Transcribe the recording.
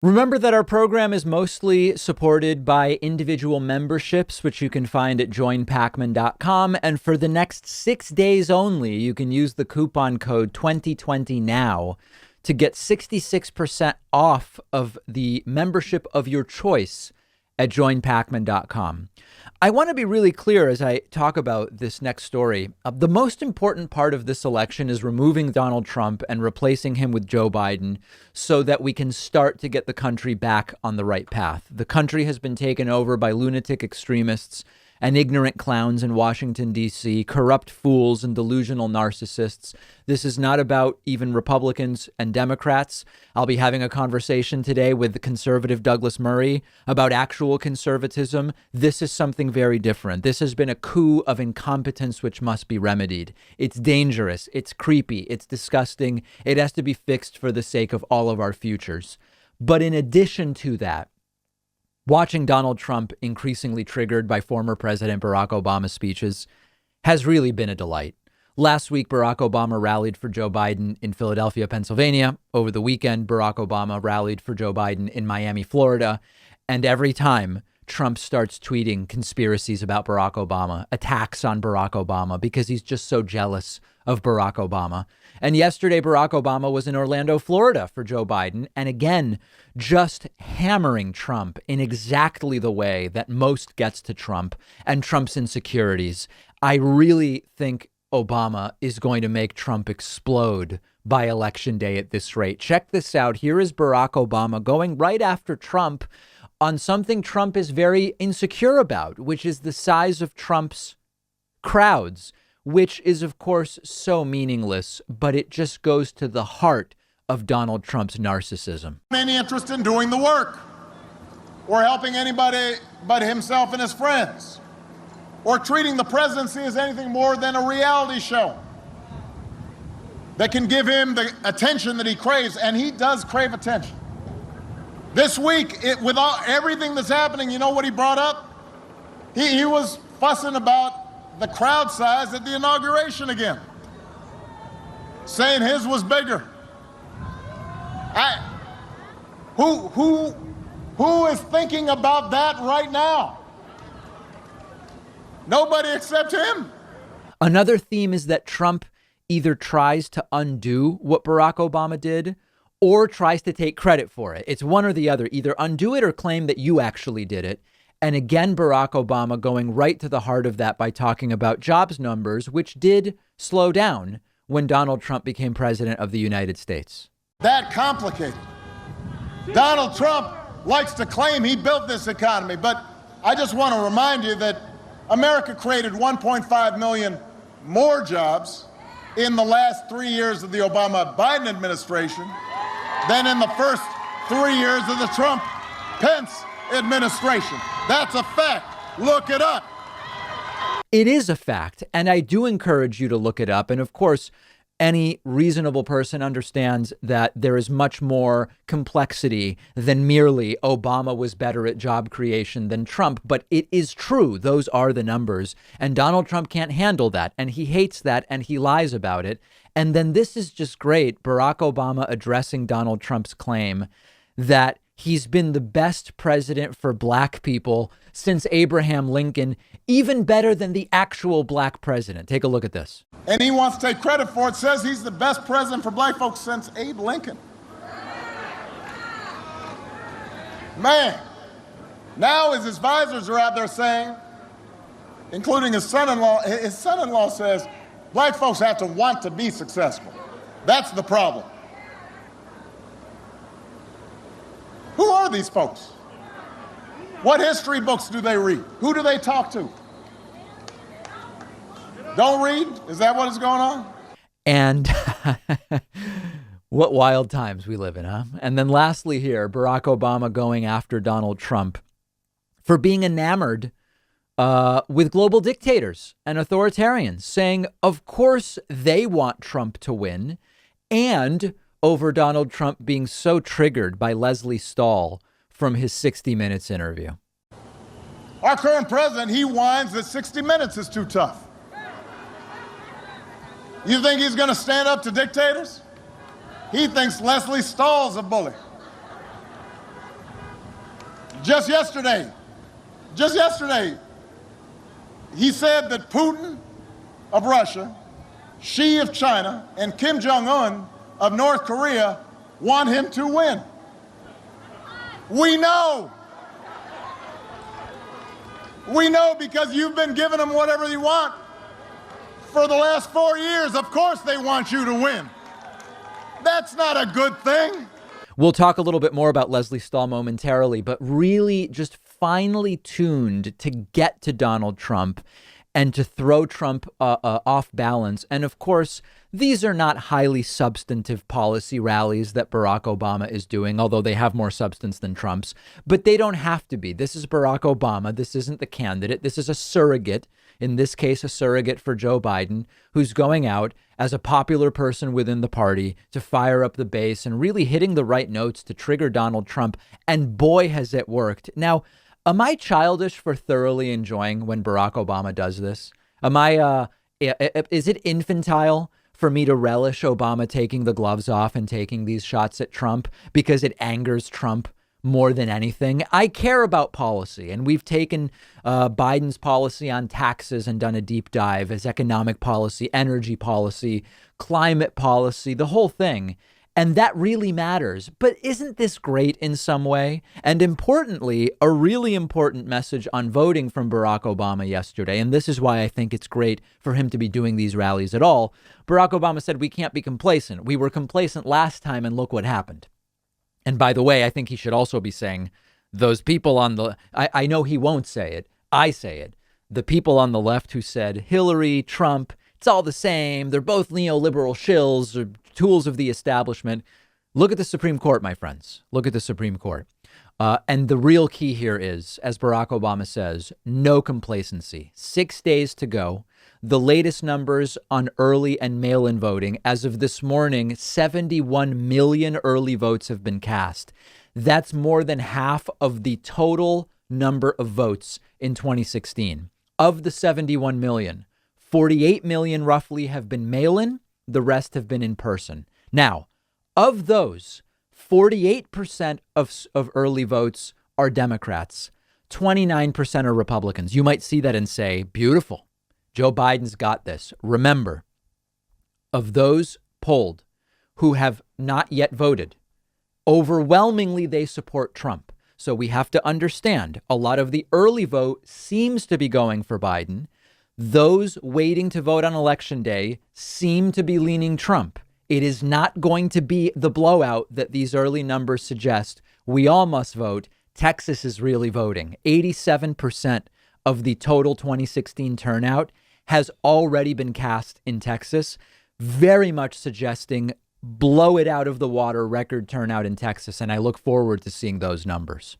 Remember that our program is mostly supported by individual memberships, which you can find at joinpakman.com. And for the next 6 days only, you can use the coupon code 2020NOW to get 66% off of the membership of your choice at joinpakman.com. I want to be really clear as I talk about this next story. The most important part of this election is removing Donald Trump and replacing him with Joe Biden so that we can start to get the country back on the right path. The country has been taken over by lunatic extremists and ignorant clowns in Washington, D.C., corrupt fools and delusional narcissists. This is not about even Republicans and Democrats. I'll be having a conversation today with the conservative Douglas Murray about actual conservatism. This is something very different. This has been a coup of incompetence which must be remedied. It's dangerous. It's creepy. It's disgusting. It has to be fixed for the sake of all of our futures. But in addition to that, watching Donald Trump increasingly triggered by former President Barack Obama's speeches has really been a delight. Last week, Barack Obama rallied for Joe Biden in Philadelphia, Pennsylvania. Over the weekend, Barack Obama rallied for Joe Biden in Miami, Florida. And every time Trump starts tweeting conspiracies about Barack Obama, attacks on Barack Obama, because he's just so jealous of Barack Obama. And yesterday, Barack Obama was in Orlando, Florida for Joe Biden. And again, just hammering Trump in exactly the way that most gets to Trump and Trump's insecurities. I really think Obama is going to make Trump explode by election day at this rate. Check this out. Here is Barack Obama going right after Trump on something Trump is very insecure about, which is the size of Trump's crowds, which is, of course, so meaningless, but it just goes to the heart of Donald Trump's narcissism. Any interest in doing the work or helping anybody but himself and his friends or treating the presidency as anything more than a reality show that can give him the attention that he craves, and he does crave attention. This week, with everything that's happening, you know what he brought up? He was fussing about the crowd size at the inauguration again, saying his was bigger. Who is thinking about that right now? Nobody except him. Another theme is that Trump either tries to undo what Barack Obama did or tries to take credit for it. It's one or the other. Either undo it or claim that you actually did it. And again, Barack Obama going right to the heart of that by talking about jobs numbers, which did slow down when Donald Trump became president of the United States. That complicated. Donald Trump likes to claim he built this economy, but I just want to remind you that America created 1.5 million more jobs in the last 3 years of the Obama-Biden administration than in the first 3 years of the Trump-Pence administration. That's a fact. Look it up. It is a fact, and I do encourage you to look it up. And of course, any reasonable person understands that there is much more complexity than merely Obama was better at job creation than Trump. But it is true. Those are the numbers. And Donald Trump can't handle that. And he hates that. And he lies about it. And then this is just great. Barack Obama addressing Donald Trump's claim that he's been the best president for black people since Abraham Lincoln, even better than the actual black president. Take a look at this. And he wants to take credit for it, says he's the best president for black folks since Abe Lincoln. Man, now his advisors are out there saying, including his son-in-law says, black folks have to want to be successful. That's the problem. Who are these folks? What history books do they read? Who do they talk to? Don't read? Is that what is going on? And what wild times we live in, huh? And then lastly here, Barack Obama going after Donald Trump for being enamored with global dictators and authoritarians, saying, of course, they want Trump to win, and over Donald Trump being so triggered by Leslie Stahl from his 60 Minutes interview. Our current president, he whines that 60 Minutes is too tough. You think he's going to stand up to dictators? He thinks Leslie Stahl's a bully. Just yesterday, he said that Putin of Russia, Xi of China, and Kim Jong-un of North Korea want him to win. We know. We know because you've been giving them whatever you want for the last 4 years. Of course they want you to win. That's not a good thing. We'll talk a little bit more about Leslie Stahl momentarily, but really just finely tuned to get to Donald Trump and to throw Trump off balance. And of course, these are not highly substantive policy rallies that Barack Obama is doing, although they have more substance than Trump's. But they don't have to be. This is Barack Obama. This isn't the candidate. This is a surrogate, in this case, a surrogate for Joe Biden, who's going out as a popular person within the party to fire up the base and really hitting the right notes to trigger Donald Trump. And boy, has it worked. Now, am I childish for thoroughly enjoying when Barack Obama does this? Is it infantile for me to relish Obama taking the gloves off and taking these shots at Trump because it angers Trump more than anything? I care about policy, and we've taken Biden's policy on taxes and done a deep dive as economic policy, energy policy, climate policy, the whole thing. And that really matters. But isn't this great in some way? And importantly, a really important message on voting from Barack Obama yesterday. And this is why I think it's great for him to be doing these rallies at all. Barack Obama said, we can't be complacent. We were complacent last time, and look what happened. And by the way, I think he should also be saying those people on the, I know he won't say it. I say it. The people on the left who said Hillary, Trump, it's all the same. They're both neoliberal shills or tools of the establishment. Look at the Supreme Court, my friends. Look at the Supreme Court. And the real key here is, as Barack Obama says, no complacency. 6 days to go. The latest numbers on early and mail-in voting, as of this morning, 71 million early votes have been cast. That's more than half of the total number of votes in 2016. Of the 71 million, 48 million roughly have been mail-in. The rest have been in person. Now, of those, 48% of early votes are Democrats. 29% are Republicans. You might see that and say, beautiful. Joe Biden's got this. Remember, of those polled who have not yet voted, overwhelmingly they support Trump. So we have to understand a lot of the early vote seems to be going for Biden. Those waiting to vote on Election Day seem to be leaning Trump. It is not going to be the blowout that these early numbers suggest. We all must vote. Texas is really voting. 87% of the total 2016 turnout has already been cast in Texas, very much suggesting blow it out of the water record turnout in Texas. And I look forward to seeing those numbers.